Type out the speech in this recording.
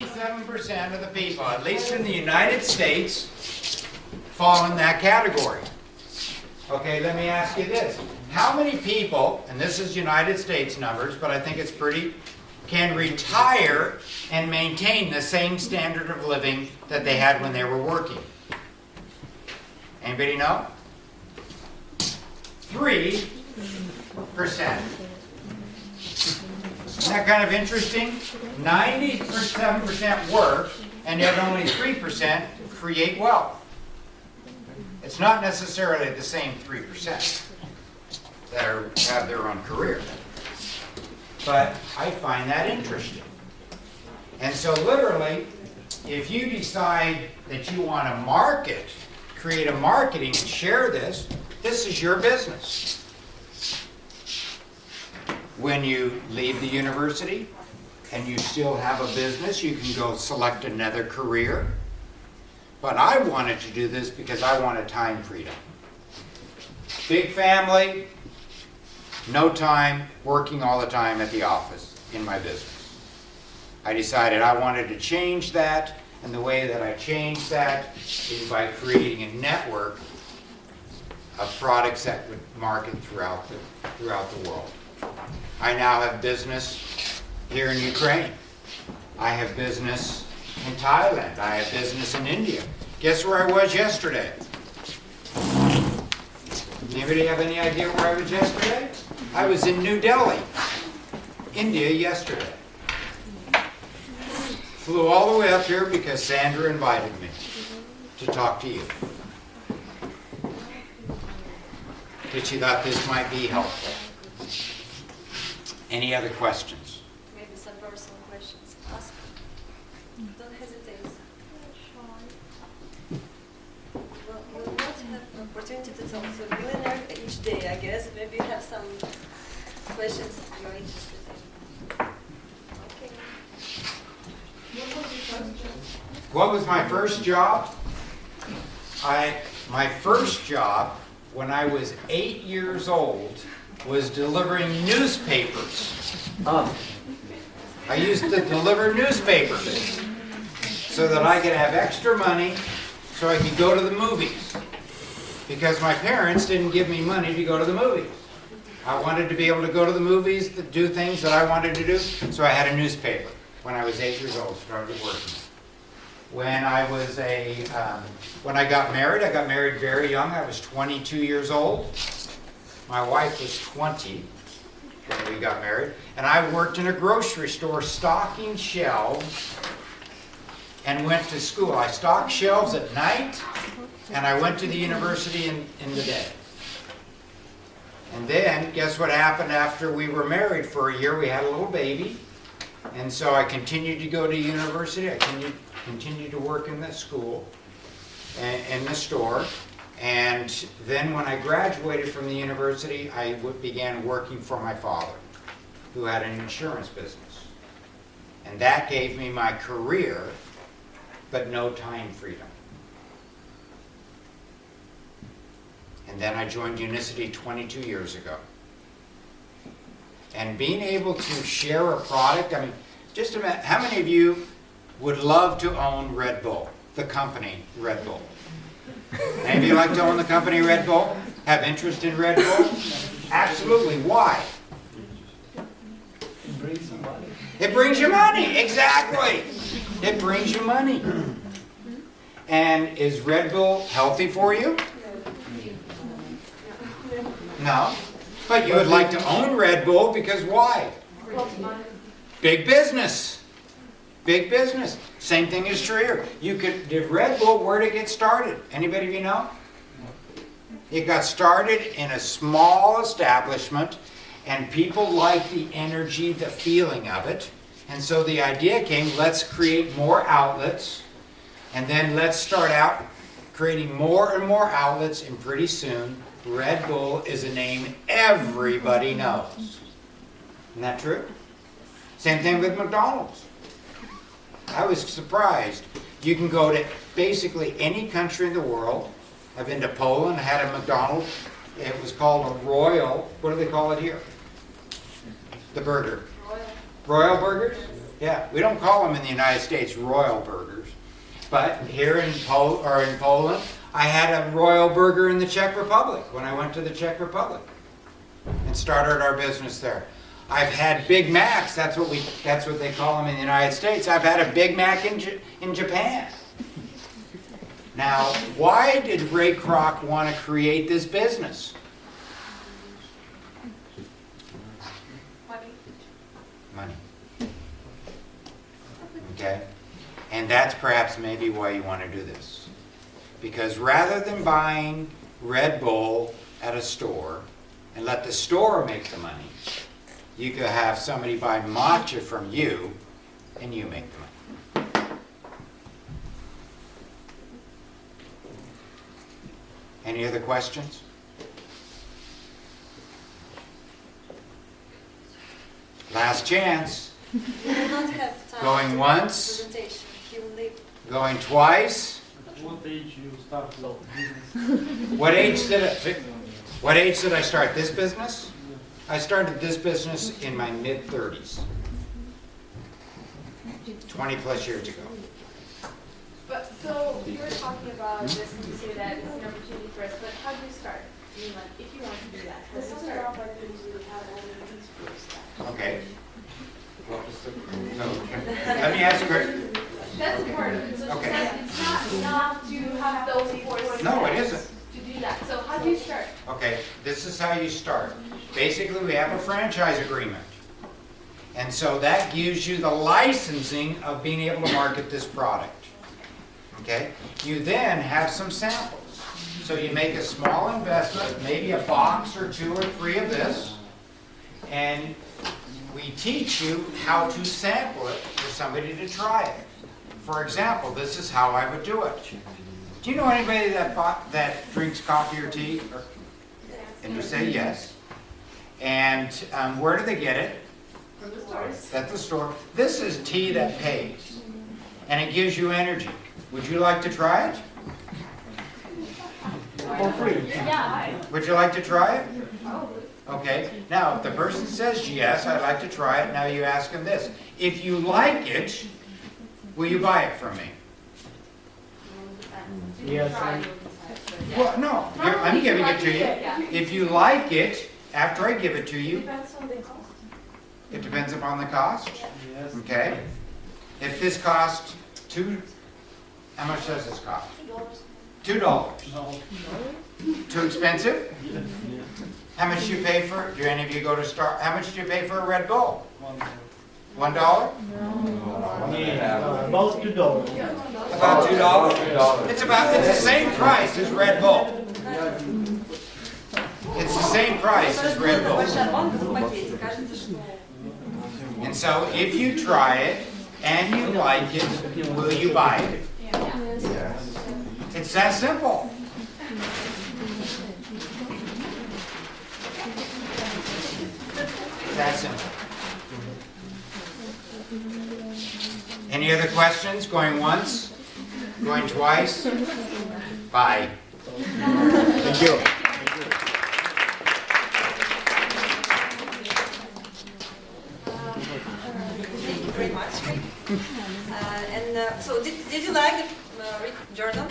7% of the people, at least in the United States, fall in that category. Okay, let me ask you this. How many people, and this is United States numbers, but I think it's pretty, can retire and maintain the same standard of living that they had when they were working? Anybody know? 3%. Isn't that kind of interesting? 97% work, and yet only 3% create wealth. It's not necessarily the same 3% that have their own career. But I find that interesting. And so literally, if you decide that you want to market, create a marketing and share this, this is your business. When you leave the university and you still have a business, you can go select another career. But I wanted to do this because I wanted time freedom. Big family, no time, working all the time at the office in my business. I decided I wanted to change that, and the way that I changed that is by creating a network of products that would market throughout the world. I now have business here in Ukraine. I have business in Thailand. I have business in India. Guess where I was yesterday? Anybody have any idea where I was yesterday? I was in New Delhi, India yesterday. Flew all the way up here because Sandra invited me to talk to you. Because she thought this might be helpful. Any other questions? Maybe some personal questions. Ask. Don't hesitate. Well, you will not have an opportunity to talk to a millionaire each day, I guess. Maybe you have some questions you're interested in. Okay. What was my first job? My first job, when I was 8 years old, was delivering newspapers. I used to deliver newspapers so that I could have extra money so I could go to the movies. Because my parents didn't give me money to go to the movies. I wanted to be able to go to the movies, to do things that I wanted to do, so I had a newspaper. When I was 8 years old, started working. When I got married very young. I was 22 years old. My wife was 20 when we got married. And I worked in a grocery store stocking shelves and went to school. I stocked shelves at night, and I went to the university in the day. And then, guess what happened after we were married for a year? We had a little baby. And so I continued to go to university. I continued to work in the school, in the store. And then when I graduated from the university, I began working for my father, who had an insurance business. And that gave me my career, but no time freedom. And then I joined Unicity 22 years ago. And being able to share a product, I mean, just imagine, how many of you would love to own Red Bull, the company Red Bull? Any of you like to own the company Red Bull? Have interest in Red Bull? Absolutely. Why? It brings you money. It brings you money. Exactly. It brings you money. And is Red Bull healthy for you? No. But you would like to own Red Bull because why? Big business. Big business. Same thing is true here. Did Red Bull, where did it get started? Anybody of you know? It got started in a small establishment, and people liked the energy, the feeling of it. And so the idea came, let's create more outlets, and then let's start out creating more and more outlets, and pretty soon, Red Bull is a name everybody knows. Isn't that true? Same thing with McDonald's. I was surprised. You can go to basically any country in the world. I've been to Poland, had a McDonald's. It was called a Royal. What do they call it here? The burger. Royal burgers? Yeah, we don't call them in the United States Royal Burgers, but here in Poland, I had a Royal Burger in the Czech Republic when I went to the Czech Republic and started our business there. I've had Big Macs. That's what they call them in the United States. I've had a Big Mac in Japan. Now, why did Ray Kroc want to create this business? Money. Okay? And that's perhaps maybe why you want to do this. Because rather than buying Red Bull at a store and let the store make the money, you could have somebody buy matcha from you and you make the money. Any other questions? Last chance. We will not have time. Going to once. presentation. He will leave. Going twice. What age you start business? What age did I start this business? I started this business in my mid-30s. 20 plus years ago. But so you were talking about this and you say that it's an opportunity for us, but how do you start? I mean, like, if you want to do that, how do you start? Okay. Let me ask you. That's important. So Okay. it's not enough to have those 4 steps. No, it isn't. To do that. So how do you start? Okay, this is how you start. Basically, we have a franchise agreement. And so that gives you the licensing of being able to market this product. Okay? You then have some samples. So you make a small investment, maybe a box or 2 or 3 of this, and we teach you how to sample it for somebody to try it. For example, this is how I would do it. Do you know anybody that drinks coffee or tea? And you say yes. And where do they get it? From the stores. At the store. This is tea that pays. And it gives you energy. Would you like to try it? For free. Yeah. Would you like to try it? Okay. Now, if the person says yes, I'd like to try it. Now you ask them this. If you like it, will you buy it from me? Yes. Well, no. I'm giving it to you. If you like it, after I give it to you, it depends upon the cost. Yes. Okay? If this costs how much does this cost? $2. No. Too expensive? Yes. How much do you pay for? Do any of you go to how much do you pay for a Red Bull? $1. $1? About $2. About $2? It's the same price as Red Bull. It's the same price as Red Bull. And so if you try it and you like it, will you buy it? It's that simple. That simple. Any other questions? Going once? Going twice? Bye. Thank you. Thank you very much. So did you like the journal?